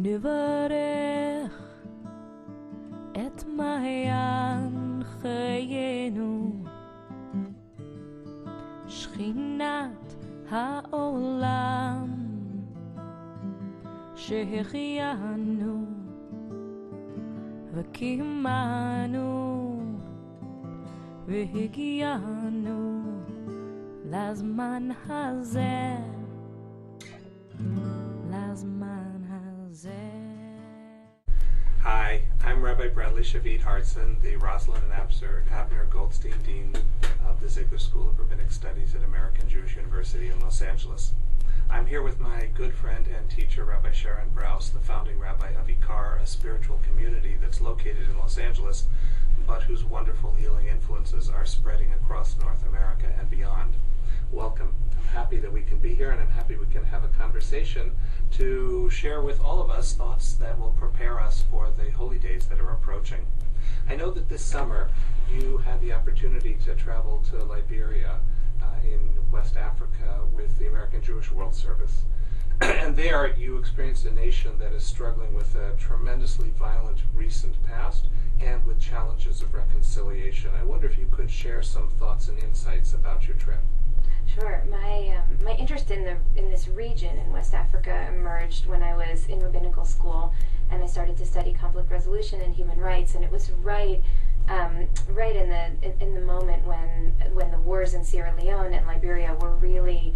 נברך את מעיין חיינו, שכינת העולם שהחיינו וקימנו והגיענו לזמן הזה, לזמן הזה. Hi, I'm Rabbi Bradley Shavit Artson, the Rosalind and Abner Goldstein Dean of the Ziegler School of Rabbinic Studies at American Jewish University in Los Angeles. I'm here with my good friend and teacher, Rabbi Sharon Brous, the founding rabbi of IKAR, a spiritual community that's located in Los Angeles, but whose wonderful healing influences are spreading across North America and beyond. Welcome. I'm happy that we can be here, and I'm happy we can have a conversation to share with all of us thoughts that will prepare us for the holy days that are approaching. I know that this summer you had the opportunity to travel to Liberia in West Africa with the American Jewish World Service. And there you experienced a nation that is struggling with a tremendously violent recent past and with challenges of reconciliation. I wonder if you could share some thoughts and insights about your trip. Sure. My interest in this region in West Africa emerged when I was in rabbinical school, and I started to study conflict resolution and human rights. And it was right in the moment when the wars in Sierra Leone and Liberia were really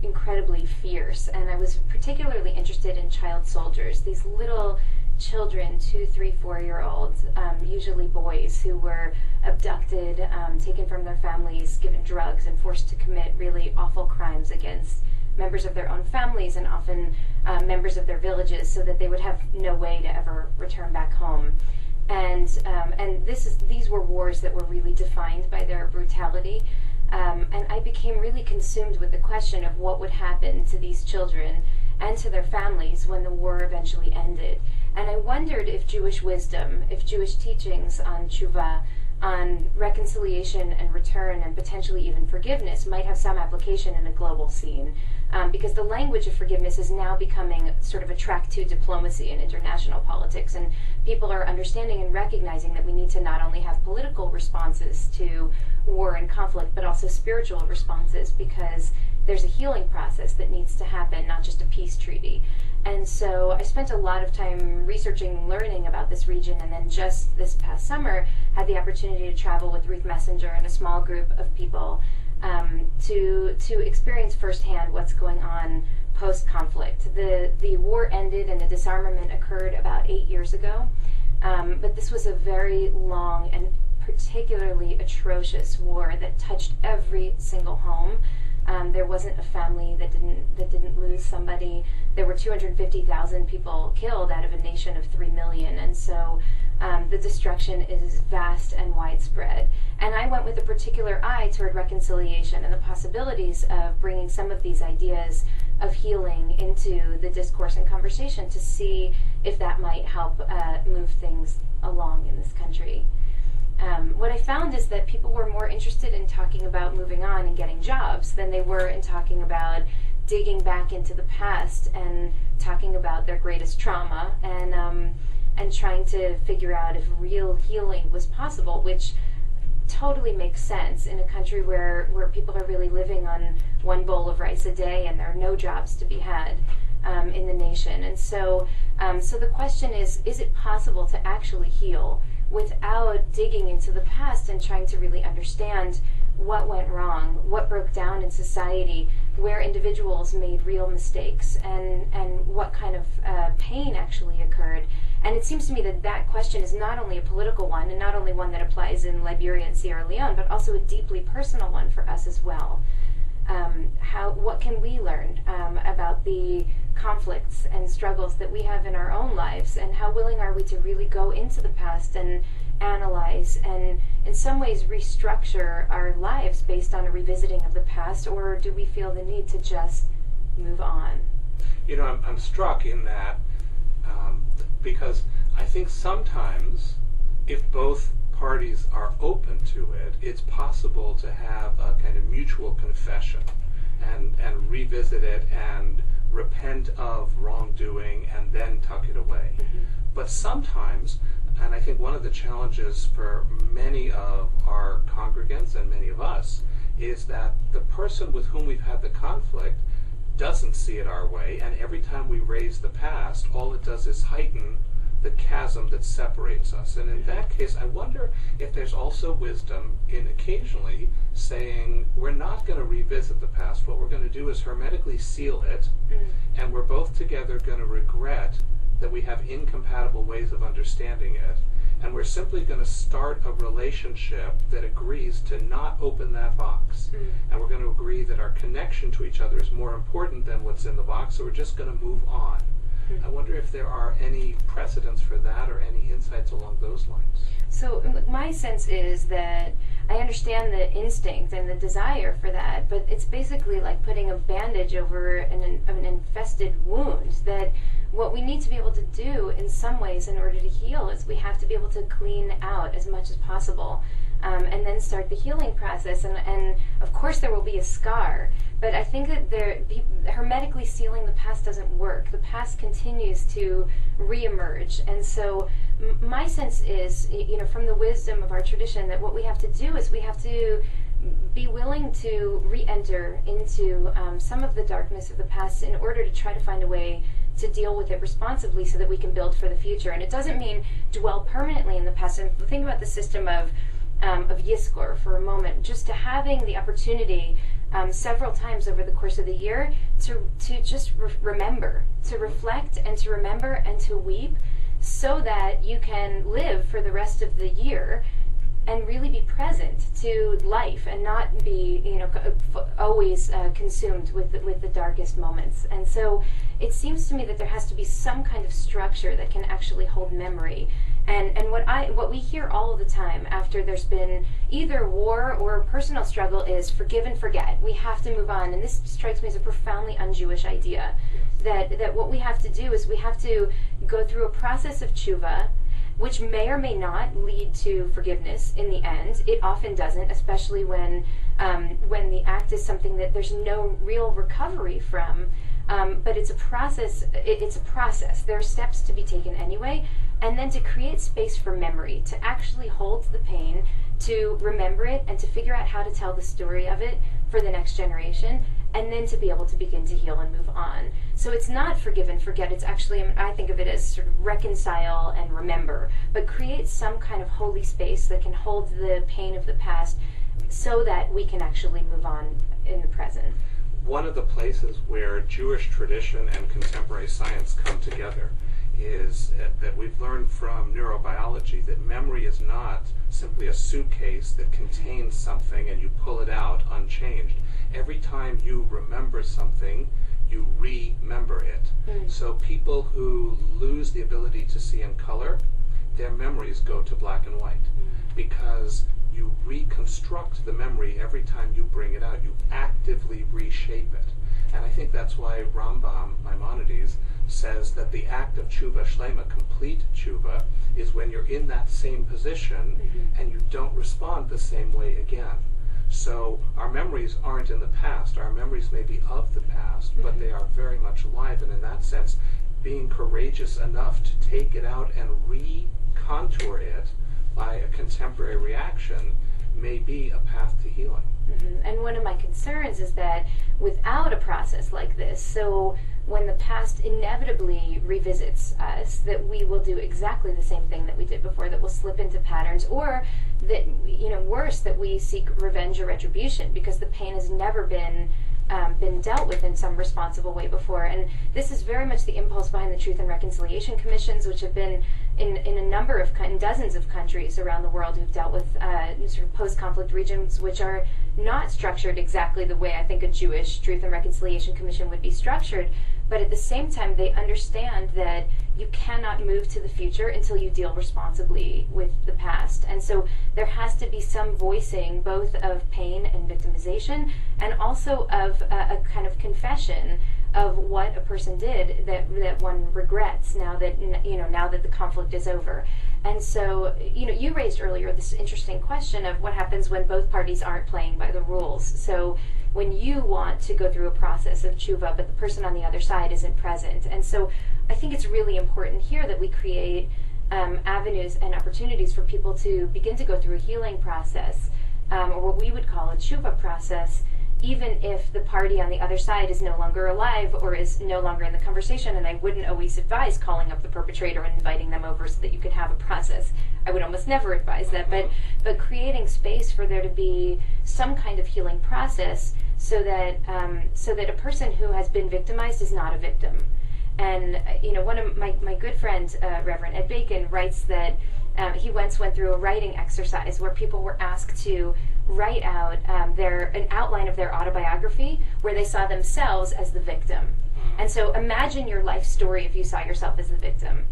incredibly fierce. And I was particularly interested in child soldiers, these little children, 2, 3, 4-year-olds, usually boys, who were abducted, taken from their families, given drugs, and forced to commit really awful crimes against members of their own families and often members of their villages, so that they would have no way to ever return back home. And these were wars that were really defined by their brutality. And I became really consumed with the question of what would happen to these children and to their families when the war eventually ended. And I wondered if Jewish wisdom, if Jewish teachings on tshuva, on reconciliation and return and potentially even forgiveness might have some application in a global scene. Because the language of forgiveness is now becoming sort of a track to diplomacy in international politics, and people are understanding and recognizing that we need to not only have political responses to war and conflict, but also spiritual responses, because there's a healing process that needs to happen, not just a peace treaty. And so I spent a lot of time researching and learning about this region, and then just this past summer had the opportunity to travel with Ruth Messenger and a small group of people to experience firsthand what's going on post-conflict. The war ended and the disarmament occurred about 8 years ago, but this was a very long and particularly atrocious war that touched every single home. There wasn't a family that didn't lose somebody. There were 250,000 people killed out of a nation of 3 million, and so the destruction is vast and widespread. And I went with a particular eye toward reconciliation and the possibilities of bringing some of these ideas of healing into the discourse and conversation to see if that might help move things along in this country. What I found is that people were more interested in talking about moving on and getting jobs than they were in talking about digging back into the past and talking about their greatest trauma and trying to figure out if real healing was possible, which totally makes sense in a country where people are really living on one bowl of rice a day and there are no jobs to be had in the nation. And so the question is it possible to actually heal without digging into the past and trying to really understand what went wrong, what broke down in society, where individuals made real mistakes, and what kind of pain actually occurred. And it seems to me that that question is not only a political one, and not only one that applies in Liberia and Sierra Leone, but also a deeply personal one for us as well. What can we learn about the conflicts and struggles that we have in our own lives, and how willing are we to really go into the past and analyze and in some ways restructure our lives based on a revisiting of the past, or do we feel the need to just move on? You know, I'm struck in that because I think sometimes if both parties are open to it, it's possible to have a kind of mutual confession and revisit it and repent of wrongdoing and then tuck it away. But sometimes, and I think one of the challenges for many of our congregants and many of us is that the person with whom we've had the conflict doesn't see it our way, and every time we raise the past, all it does is heighten the chasm that separates us. And in that case, I wonder if there's also wisdom in occasionally saying, we're not going to revisit the past. What we're going to do is hermetically seal it, and we're both together going to regret that we have incompatible ways of understanding it, and we're simply going to start a relationship that agrees to not open that box. And we're going to agree that our connection to each other is more important than what's in the box, so we're just going to move on. I wonder if there are any precedents for that or any insights along those lines. So my sense is that I understand the instinct and the desire for that, but it's basically like putting a bandage over an infested wound. That what we need to be able to do in some ways in order to heal is we have to be able to clean out as much as possible, and then start the healing process. And of course there will be a scar, but I think that hermetically sealing the past doesn't work. The past continues to reemerge. And so my sense is, from the wisdom of our tradition, that what we have to do is we have to be willing to re-enter into some of the darkness of the past in order to try to find a way to deal with it responsibly so that we can build for the future. And it doesn't mean dwell permanently in the past. And think about the system of Yiskor for a moment, just to having the opportunity several times over the course of the year to just remember, to reflect and to remember and to weep, so that you can live for the rest of the year and really be present to life and not be, always consumed with the darkest moments. And so it seems to me that there has to be some kind of structure that can actually hold memory. And what we hear all of the time after there's been either war or personal struggle is forgive and forget. We have to move on. And this strikes me as a profoundly un-Jewish idea. That what we have to do is we have to go through a process of tshuva, which may or may not lead to forgiveness in the end. It often doesn't, especially when the act is something that there's no real recovery from. But it's a process. It's a process. There are steps to be taken anyway, and then to create space for memory, to actually hold the pain, to remember it, and to figure out how to tell the story of it for the next generation, and then to be able to begin to heal and move on. So it's not forgive and forget. It's actually, I think of it as sort of reconcile and remember, but create some kind of holy space that can hold the pain of the past so that we can actually move on in the present. One of the places where Jewish tradition and contemporary science come together is that we've learned from neurobiology that memory is not simply a suitcase that contains something and you pull it out unchanged. Every time you remember something, you remember it. So people who lose the ability to see in color, their memories go to black and white because you reconstruct the memory every time you bring it out. You actively reshape it. And I think that's why Rambam, Maimonides, says that the act of tshuva shlema, complete tshuva, is when you're in that same position and you don't respond the same way again. So our memories aren't in the past. Our memories may be of the past, but they are very much alive. And in that sense, being courageous enough to take it out and re-contour it by a contemporary reaction may be a path to healing. And one of my concerns is that without a process like this, so when the past inevitably revisits us, that we will do exactly the same thing that we did before, that we'll slip into patterns, or that, worse, that we seek revenge or retribution because the pain has never been dealt with in some responsible way before. And this is very much the impulse behind the Truth and Reconciliation Commissions, which have been in a number of in dozens of countries around the world who've dealt with sort of post-conflict regions, which are not structured exactly the way I think a Jewish Truth and Reconciliation Commission would be structured. But at the same time, they understand that you cannot move to the future until you deal responsibly with the past. And so there has to be some voicing both of pain and victimization, and also of a kind of confession of what a person did that one regrets now that the conflict is over. And so, you raised earlier this interesting question of what happens when both parties aren't playing by the rules. So when you want to go through a process of tshuva, but the person on the other side isn't present. And so I think it's really important here that we create avenues and opportunities for people to begin to go through a healing process, or what we would call a tshuva process, even if the party on the other side is no longer alive or is no longer in the conversation. And I wouldn't always advise calling up the perpetrator and inviting them over so that you could have a process. I would almost never advise that, but creating space for there to be some kind of healing process so that a person who has been victimized is not a victim. And one of my good friends, Reverend Ed Bacon, writes that he once went through a writing exercise where people were asked to write out an outline of their autobiography where they saw themselves as the victim. And so imagine your life story if you saw yourself as the victim.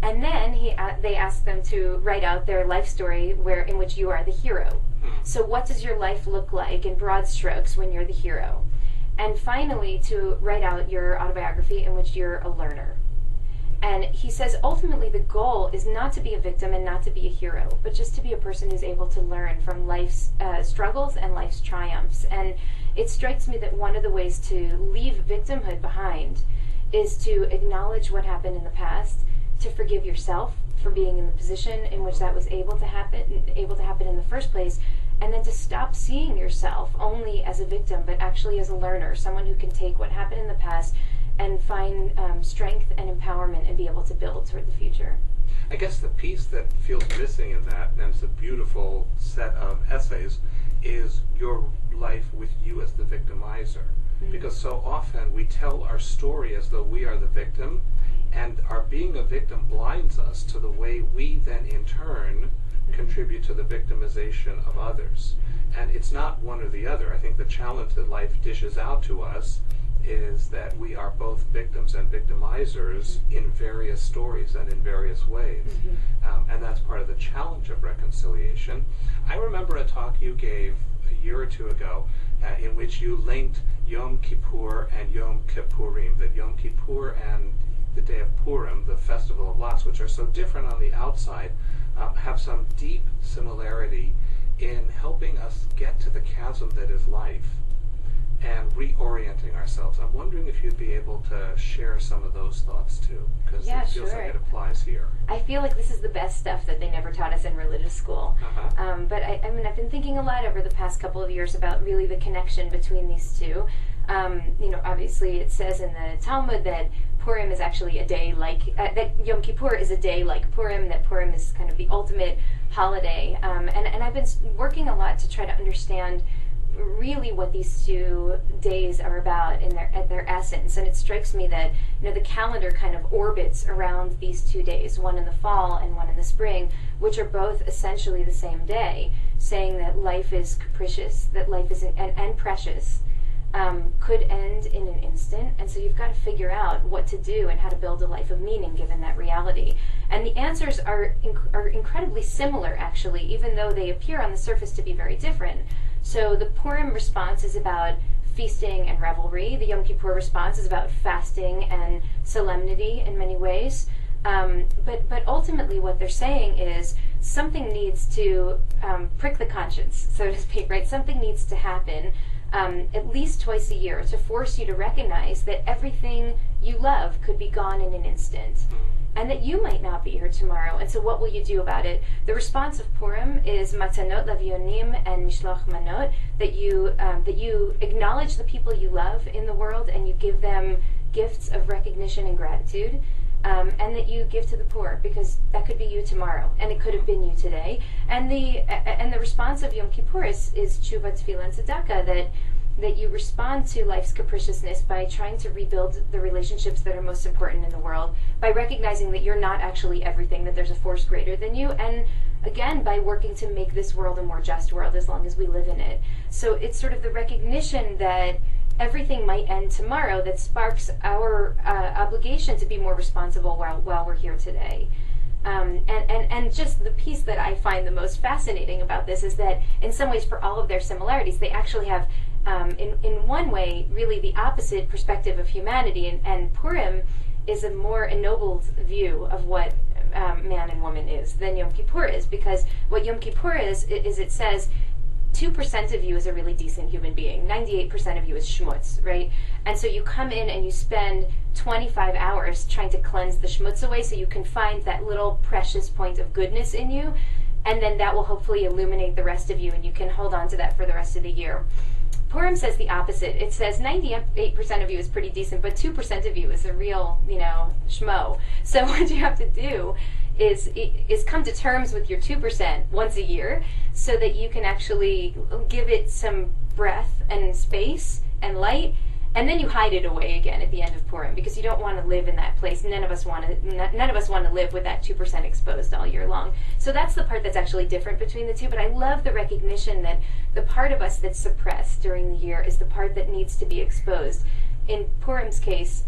And then they asked them to write out their life story in which you are the hero. So what does your life look like in broad strokes when you're the hero? And finally, to write out your autobiography in which you're a learner. And he says ultimately the goal is not to be a victim and not to be a hero, but just to be a person who's able to learn from life's struggles and life's triumphs. And it strikes me that one of the ways to leave victimhood behind is to acknowledge what happened in the past, to forgive yourself for being in the position in which that was able to happen in the first place, and then to stop seeing yourself only as a victim, but actually as a learner, someone who can take what happened in the past and find strength and empowerment and be able to build toward the future. I guess the piece that feels missing in that, and it's a beautiful set of essays, is your life with you as the victimizer. Mm-hmm. Because so often we tell our story as though we are the victim, and our being a victim blinds us to the way we then in turn contribute to the victimization of others. And it's not one or the other. I think the challenge that life dishes out to us is that we are both victims and victimizers in various stories and in various ways. And that's part of the challenge of reconciliation. I remember a talk you gave a year or two ago in which you linked Yom Kippur and Yom Kippurim, that Yom Kippur and the day of Purim, the festival of lots, which are so different on the outside, have some deep similarity in helping us get to the chasm that is life and reorienting ourselves. I'm wondering if you'd be able to share some of those thoughts too, because it feels like it applies here. I feel like this is the best stuff that they never taught us in religious school. But I've been thinking a lot over the past couple of years about really the connection between these two. Obviously it says in the Talmud that Purim is actually a day like, that Yom Kippur is a day like Purim, that Purim is kind of the ultimate holiday. And I've been working a lot to try to understand really what these 2 days are about at their essence. And it strikes me that the calendar kind of orbits around these 2 days, one in the fall and one in the spring, which are both essentially the same day, saying that life is capricious, that life is and precious, could end in an instant. And so you've got to figure out what to do and how to build a life of meaning given that reality. And the answers are incredibly similar, actually, even though they appear on the surface to be very different. So the Purim response is about feasting and revelry. The Yom Kippur response is about fasting and solemnity in many ways. But ultimately what they're saying is something needs to prick the conscience, so to speak, right? Something needs to happen at least twice a year to force you to recognize that everything you love could be gone in an instant, and that you might not be here tomorrow. And so what will you do about it? The response of Purim is matanot lavionim and mishloach manot, that you acknowledge the people you love in the world and you give them gifts of recognition and gratitude, and that you give to the poor, because that could be you tomorrow and it could have been you today. And the response of Yom Kippur is tshuva, tefillah, and tzedakah, that you respond to life's capriciousness by trying to rebuild the relationships that are most important in the world, by recognizing that you're not actually everything, that there's a force greater than you, and again, by working to make this world a more just world as long as we live in it. So it's sort of the recognition that everything might end tomorrow that sparks our obligation to be more responsible while we're here today. And just the piece that I find the most fascinating about this is that in some ways, for all of their similarities, they actually have in one way really the opposite perspective of humanity, and Purim is a more ennobled view of what man and woman is than Yom Kippur is, because what Yom Kippur is it says 2% of you is a really decent human being. 98% of you is schmutz, right? And so you come in and you spend 25 hours trying to cleanse the schmutz away so you can find that little precious point of goodness in you, and then that will hopefully illuminate the rest of you, and you can hold on to that for the rest of the year. Purim says the opposite. It says 98% of you is pretty decent, but 2% of you is a real, schmo. So what you have to do is come to terms with your 2% once a year so that you can actually give it some breath and space and light, and then you hide it away again at the end of Purim, because you don't want to live in that place. None of us want to live with that 2% exposed all year long. So that's the part that's actually different between the two. But I love the recognition that the part of us that's suppressed during the year is the part that needs to be exposed. In Purim's case,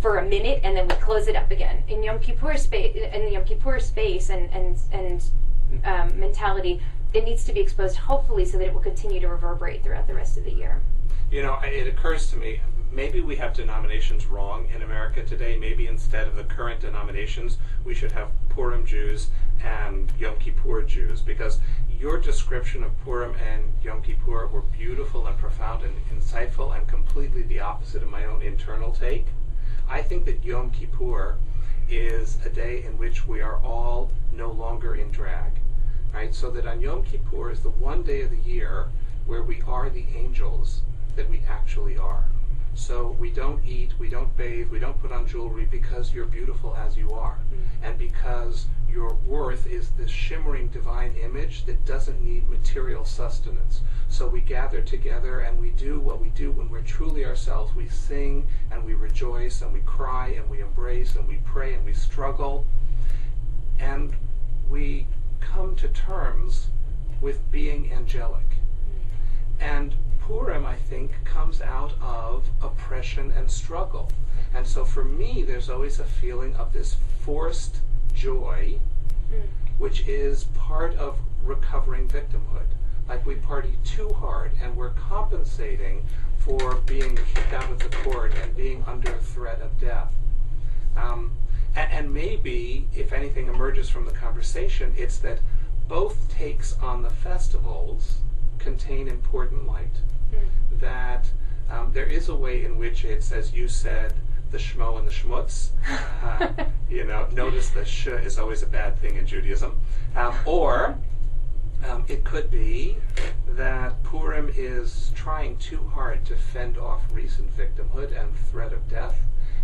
for a minute, and then we close it up again. In Yom Kippur space, and mentality, it needs to be exposed, hopefully, so that it will continue to reverberate throughout the rest of the year. It occurs to me, maybe we have denominations wrong in America today. Maybe instead of the current denominations, we should have Purim Jews and Yom Kippur Jews, because your description of Purim and Yom Kippur were beautiful and profound and insightful, and completely the opposite of my own internal take. I think that Yom Kippur is a day in which we are all no longer in drag, right? So that on Yom Kippur is the one day of the year where we are the angels that we actually are. So we don't eat, we don't bathe, we don't put on jewelry, because you're beautiful as you are. And because your worth is this shimmering divine image that doesn't need material sustenance. So we gather together and we do what we do when we're truly ourselves. We sing and we rejoice and we cry and we embrace and we pray and we struggle. And we come to terms with being angelic. And Purim, I think, comes out of oppression and struggle. And so for me, there's always a feeling of this forced joy, which is part of recovering victimhood. Like we party too hard and we're compensating for being kicked out of the court and being under threat of death. And maybe, if anything emerges from the conversation, it's that both takes on the festivals contain important light. That there is a way in which it's, as you said, the shmo and the shmutz. Notice the sh is always a bad thing in Judaism. Or it could be that Purim is trying too hard to fend off recent victimhood and threat of death,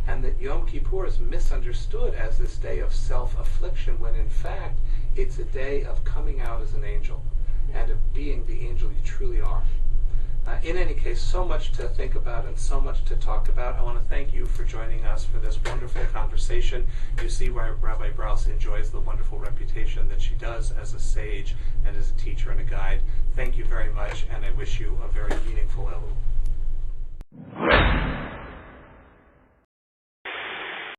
and that Yom Kippur is misunderstood as this day of self-affliction, when in fact it's a day of coming out as an angel and of being the angel you truly are. In any case, so much to think about and so much to talk about. I want to thank you for joining us for this wonderful conversation. You see why Rabbi Brous enjoys the wonderful reputation that she does as a sage and as a teacher and a guide. Thank you very much, and I wish you a very meaningful Elul.